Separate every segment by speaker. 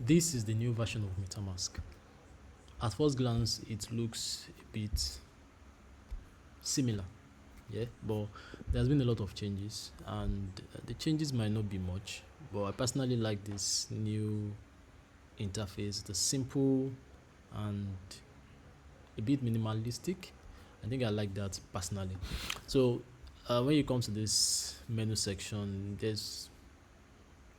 Speaker 1: This is the new version of MetaMask. At first glance, it looks a bit similar, yeah, but there's been a lot of changes, and the changes might not be much. But I personally like this new interface, the simple and a bit minimalistic. I think I like that personally. So, when you come to this menu section, there's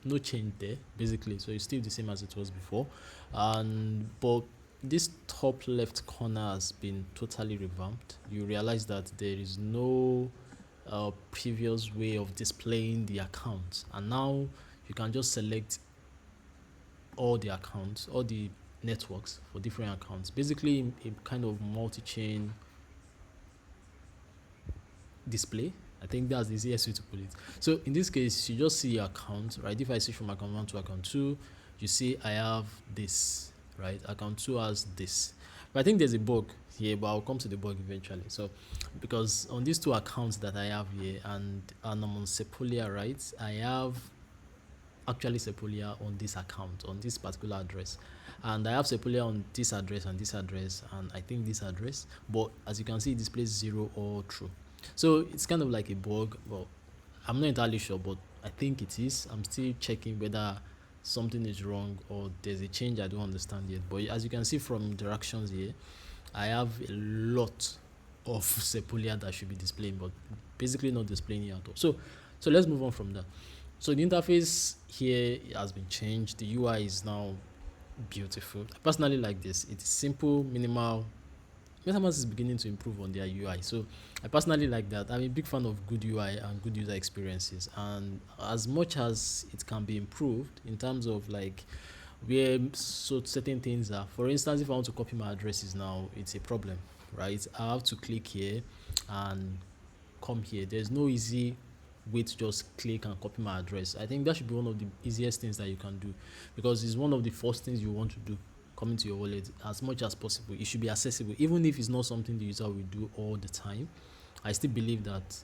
Speaker 1: no change there basically, so it's still the same as it was before, and but this top left corner has been totally revamped. You realize that there is no previous way of displaying the account, and now you can just select all the accounts, all the networks for different accounts, basically a kind of multi-chain display. I think that's the easiest way to put it. So in this case, you just see your account, right? If I switch from account 1 to account 2, you see I have this, right? Account 2 has this. But I think there's a bug here, but I'll come to the bug eventually. So because on these two accounts that I have here, and I'm on Sepolia, right? I have actually Sepolia on this account, on this particular address, and I have Sepolia on this address and this address, and I think this address, but as you can see, it displays 0 or true. So it's kind of like a bug. Well, I'm not entirely sure, but I think it is. I'm still checking whether something is wrong or there's a change I don't understand yet. But as you can see from interactions here, I have a lot of Sepolia that should be displaying, but basically not displaying it at all. So let's move on from that. So the interface here has been changed. The UI is now beautiful. I personally like this. It is simple, minimal. MetaMask is beginning to improve on their UI, so I personally like that. I'm a big fan of good UI and good user experiences, and as much as it can be improved in terms of like where so certain things are. For instance, if I want to copy my addresses now, it's a problem, right? I have to click here and come here. There's no easy way to just click and copy my address. I think that should be one of the easiest things that you can do, because it's one of the first things you want to do coming to your wallet. As much as possible, it should be accessible, even if it's not something the user will do all the time. I still believe that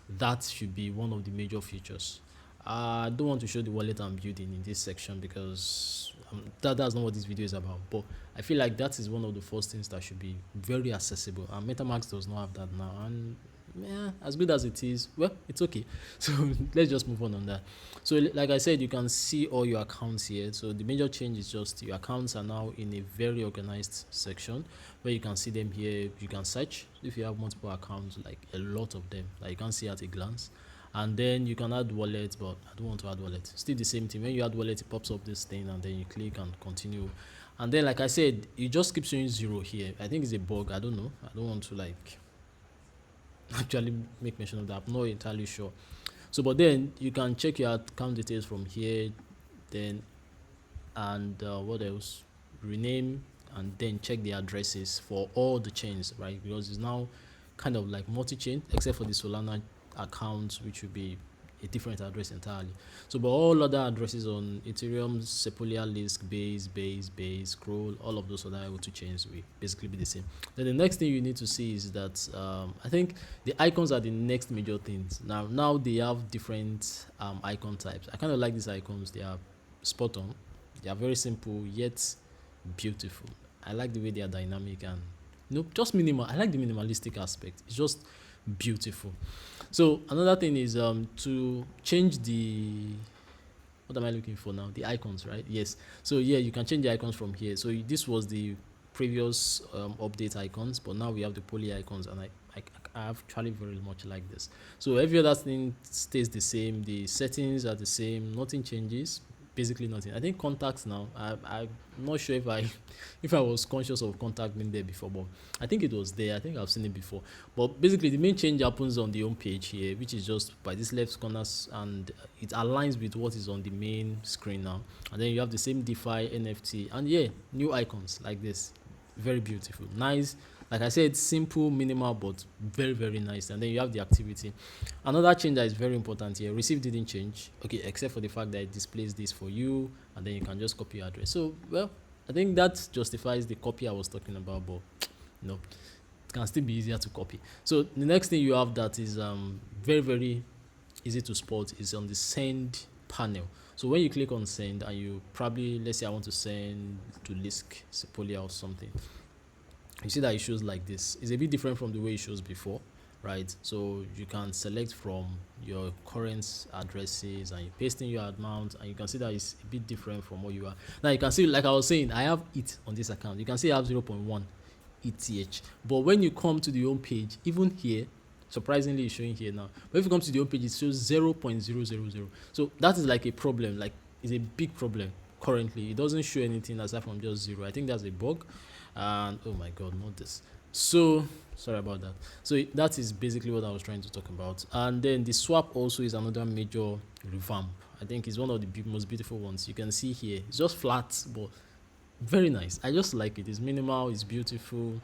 Speaker 1: that should be one of the major features. I don't want to show the wallet I'm building in this section because that's not what this video is about, but I feel like that is one of the first things that should be very accessible, and MetaMask does not have that now. And yeah, as good as it is, well, it's okay. So let's just move on that. So like I said, you can see all your accounts here. So the major change is just your accounts are now in a very organized section where you can see them here. You can search if you have multiple accounts, like a lot of them that you can see at a glance, and then you can add wallet, but I don't want to add wallet. Still the same thing. When you add wallet, it pops up this thing, and then you click and continue, and then like I said, it just keeps showing 0 here. I think it's a bug. I don't know. I don't want to like actually make mention of that. I'm not entirely sure. So but then you can check your account details from here, then, and what else, rename, and then check the addresses for all the chains, right? Because it's now kind of like multi-chain, except for the Solana account, which will be a different address entirely. So but all other addresses on Ethereum, Sepolia, Lisk, Base, Scroll, all of those other IO2 chains will basically be the same. Then the next thing you need to see is that I think the icons are the next major things. Now they have different icon types. I kind of like these icons. They are spot on. They are very simple yet beautiful. I like the way they are dynamic and just minimal. I like the minimalistic aspect. It's just beautiful. So another thing is to change the, what am I looking for now? The icons, right? Yes. So yeah, you can change the icons from here. So this was the previous update icons, but now we have the poly icons, and I actually very much like this. So every other thing stays the same. The settings are the same. Nothing changes. Basically nothing. I think contacts now. I'm not sure if I if I was conscious of contact being there before, but I think it was there. I think I've seen it before. But basically the main change happens on the home page here, which is just by this left corners, and it aligns with what is on the main screen now. And then you have the same DeFi, NFT, and yeah, new icons like this. Very beautiful, nice. Like I said, simple, minimal, but very, very nice. And then you have the activity. Another change that is very important here, receive didn't change, okay, except for the fact that it displays this for you, and then you can just copy your address. So, well, I think that justifies the copy I was talking about, but it can still be easier to copy. So the next thing you have that is very, very easy to spot is on the send panel. So when you click on send and you probably, let's say I want to send to Lisk Sepolia or something, you see that it shows like this. It's a bit different from the way it shows before, right? So you can select from your current addresses and you paste in your amount, and you can see that it's a bit different from what you are. Now you can see, like I was saying, I have it on this account. You can see I have 0.1 ETH, but when you come to the home page, even here, surprisingly it's showing here now, but if you come to the home page, it shows 0.000. So that is like a problem, like it's a big problem currently. It doesn't show anything aside from just zero. I think that's a bug. And oh my god, not this. So sorry about that. So that is basically what I was trying to talk about. And then the swap also is another major revamp. I think it's one of the most beautiful ones. You can see here, it's just flat, but very nice. I just like it. It's minimal, it's beautiful.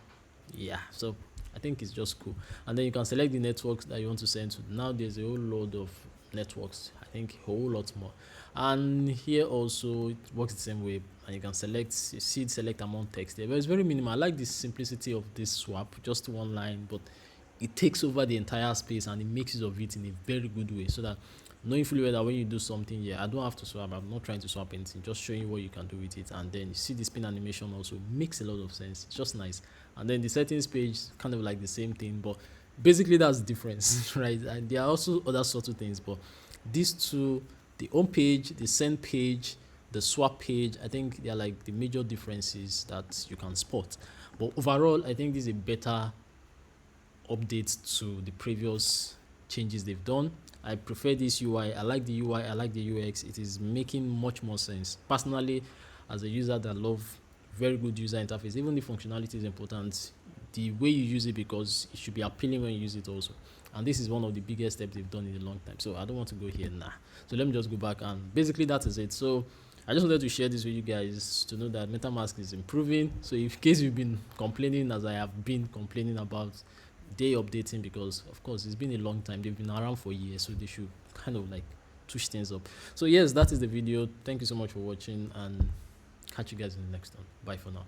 Speaker 1: Yeah, so I think it's just cool. And then you can select the networks that you want to send to. Now there's a whole load of networks, I think a whole lot more. And here also it works the same way, and you can select, you see select amount text there, but it's very minimal. I like the simplicity of this swap, just one line, but it takes over the entire space and it makes use of it in a very good way, so that knowing fully well that when you do something, I don't have to swap, I'm not trying to swap anything, just showing you what you can do with it. And then you see the spin animation also makes a lot of sense. It's just nice. And then the settings page, kind of like the same thing, but basically that's the difference. Right? And there are also other sort of things, but these two, the home page, the send page, the swap page, I think they are like the major differences that you can spot. But overall, I think this is a better update to the previous changes they've done. I prefer this UI. I like the UI, I like the UX. It is making much more sense. Personally, as a user that love very good user interface, even the functionality is important, the way you use it, because it should be appealing when you use it also. And this is one of the biggest steps they've done in a long time. So I don't want to go here now. So let me just go back, and basically that is it. So I just wanted to share this with you guys to know that MetaMask is improving. So in case you've been complaining, as I have been complaining about day updating, because of course it's been a long time, they've been around for years, so they should kind of like touch things up. So yes, that is the video. Thank you so much for watching, and catch you guys in the next one. Bye for now.